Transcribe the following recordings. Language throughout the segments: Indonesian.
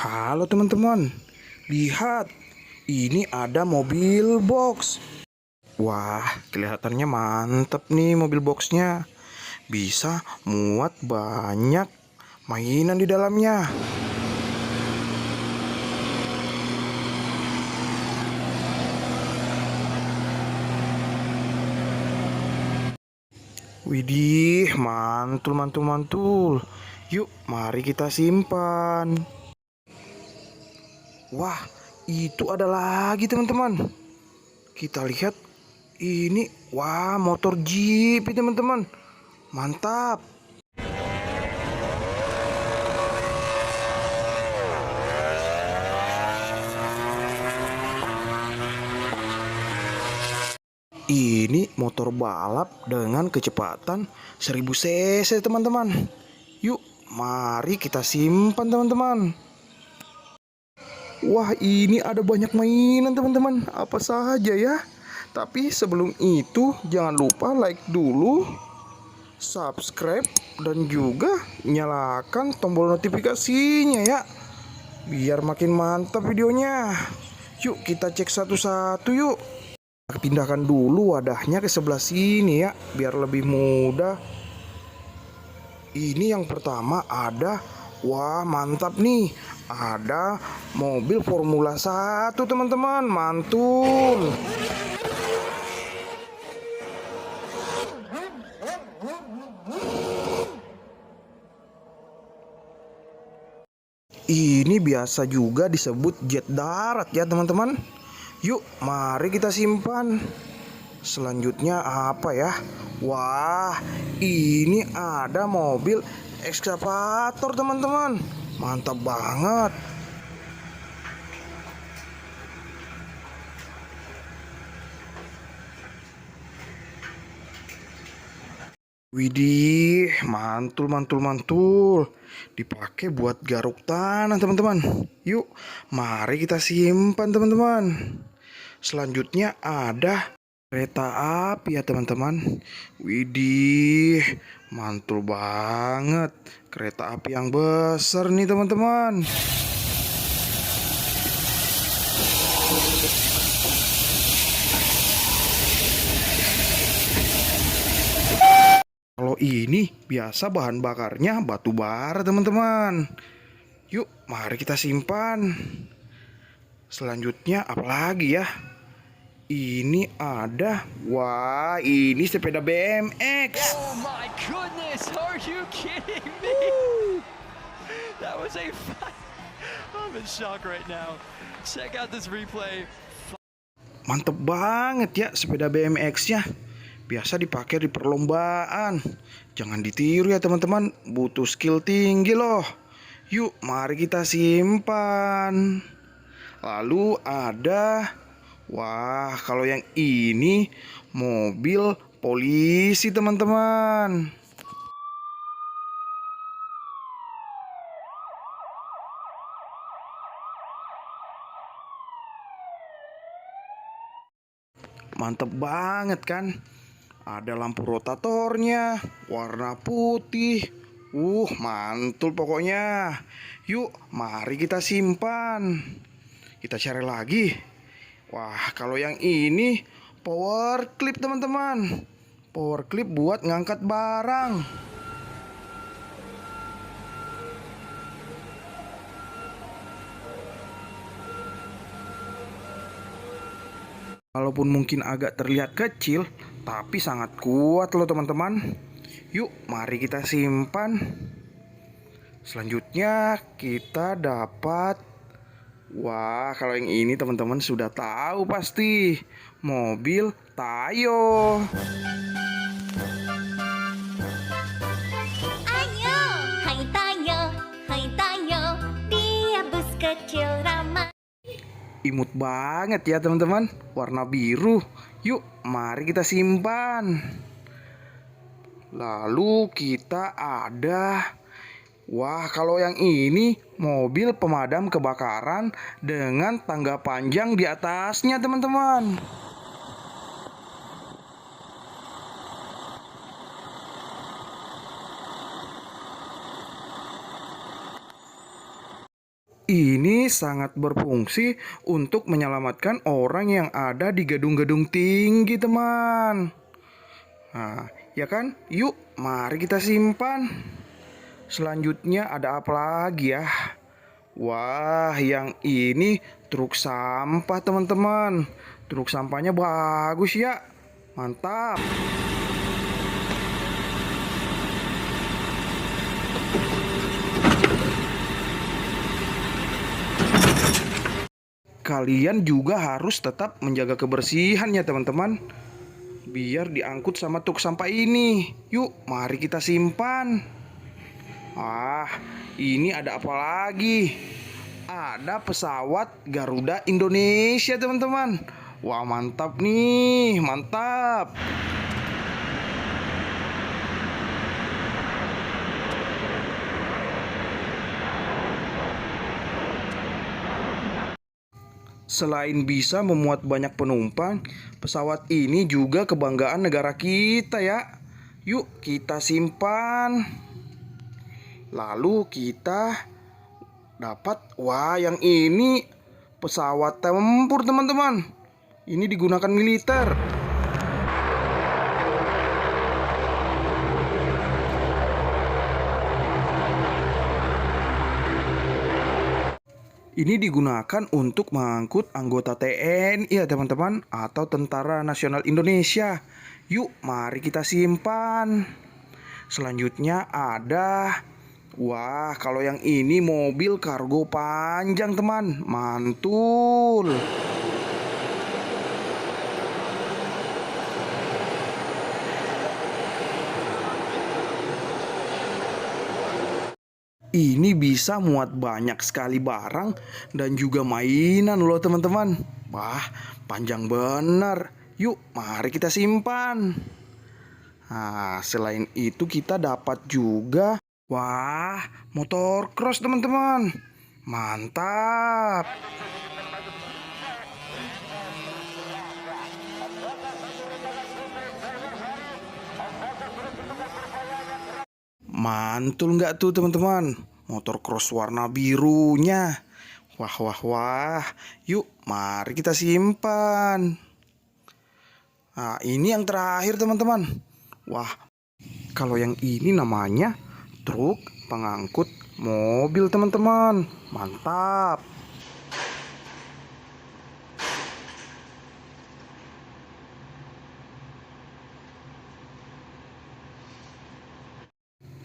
Halo teman-teman, lihat, ini ada mobil box. Wah, kelihatannya mantep nih mobil boxnya. Bisa muat banyak mainan di dalamnya. Widih, mantul, mantul, mantul. Yuk, mari kita simpan. Wah, itu ada lagi teman-teman. Kita lihat ini, wah, motor Jeep ini teman-teman. Mantap. Ini motor balap dengan kecepatan 1000 cc teman-teman. Yuk, mari kita simpan teman-teman. Wah, ini ada banyak mainan teman-teman. Apa saja ya? Tapi sebelum itu jangan lupa like dulu, subscribe, dan juga nyalakan tombol notifikasinya ya, biar makin mantap videonya. Yuk kita cek satu-satu yuk. Pindahkan dulu wadahnya ke sebelah sini ya, biar lebih mudah. Ini yang pertama ada, wah mantap nih, ada mobil Formula 1 teman-teman, mantul. Ini biasa juga disebut jet darat ya teman-teman. Yuk, mari kita simpan. Selanjutnya apa ya? Wah, ini ada mobil ekskavator teman-teman. Mantap banget. Widih, mantul, mantul, mantul. Dipakai buat garuk tanah teman-teman. Yuk, mari kita simpan teman-teman. Selanjutnya ada kereta api ya teman-teman. Widih, mantul banget. Kereta api yang besar nih teman-teman. Kalau ini biasa bahan bakarnya batu bara teman-teman. Yuk, mari kita simpan. Selanjutnya apa lagi ya? Ini ada, wah ini sepeda BMX. Oh my goodness, are you kidding me? That was I'm in shock right now. Check out this replay. Mantep banget ya sepeda BMX-nya. Biasa dipakai di perlombaan. Jangan ditiru ya teman-teman, butuh skill tinggi loh. Yuk, mari kita simpan. Lalu ada, wah kalau yang ini mobil polisi teman-teman. Mantep banget kan? Ada lampu rotatornya, warna putih. Mantul pokoknya. Yuk, mari kita simpan. Kita cari lagi. Wah, kalau yang ini power clip teman-teman. Power clip buat ngangkat barang. Walaupun mungkin agak terlihat kecil, tapi sangat kuat loh teman-teman. Yuk, mari kita simpan. Selanjutnya kita dapat, wah kalau yang ini teman-teman sudah tahu pasti, mobil Tayo. Ayo, hai Tayo, dia bus kecil ramah. Imut banget ya teman-teman, warna biru. Yuk, mari kita simpan. Lalu kita ada, wah kalau yang ini mobil pemadam kebakaran dengan tangga panjang di atasnya teman-teman. Ini sangat berfungsi untuk menyelamatkan orang yang ada di gedung-gedung tinggi, teman. Nah, ya kan? Yuk, mari kita simpan. Selanjutnya ada apa lagi ya? Wah, yang ini truk sampah, teman-teman. Truk sampahnya bagus ya. Mantap. Kalian juga harus tetap menjaga kebersihan ya, teman-teman. Biar diangkut sama truk sampah ini. Yuk, mari kita simpan. Ah, ini ada apa lagi? Ada pesawat Garuda Indonesia, teman-teman. Wah, mantap nih, mantap. Selain bisa memuat banyak penumpang, pesawat ini juga kebanggaan negara kita ya. Yuk kita simpan. Lalu kita dapat, wah yang ini pesawat tempur, teman-teman. Ini digunakan militer. Ini digunakan untuk mengangkut anggota TNI ya, teman-teman, atau Tentara Nasional Indonesia. Yuk mari kita simpan. Selanjutnya ada, wah kalau yang ini mobil kargo panjang, teman. Mantul. Ini bisa muat banyak sekali barang dan juga mainan loh, teman-teman. Wah, panjang benar. Yuk, mari kita simpan. Nah, selain itu kita dapat juga, wah, motor cross, teman-teman. Mantap. Mantul nggak tuh, teman-teman? Motor cross warna birunya. Wah, wah, wah. Yuk, mari kita simpan. Nah, ini yang terakhir, teman-teman. Wah, kalau yang ini namanya truk pengangkut mobil, teman-teman. Mantap.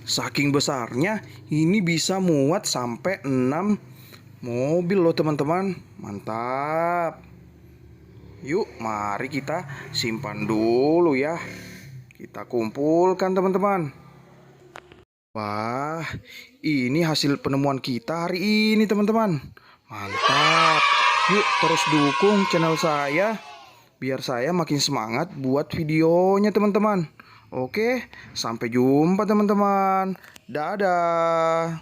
Saking besarnya, ini bisa muat sampai 6 mobil loh, teman-teman. Mantap. Yuk, mari kita simpan dulu ya. Kita kumpulkan, teman-teman. Wah, ini hasil penemuan kita hari ini, teman-teman. Mantap. Yuk, terus dukung channel saya biar saya makin semangat buat videonya, teman-teman. Oke, sampai jumpa, teman-teman. Dadah.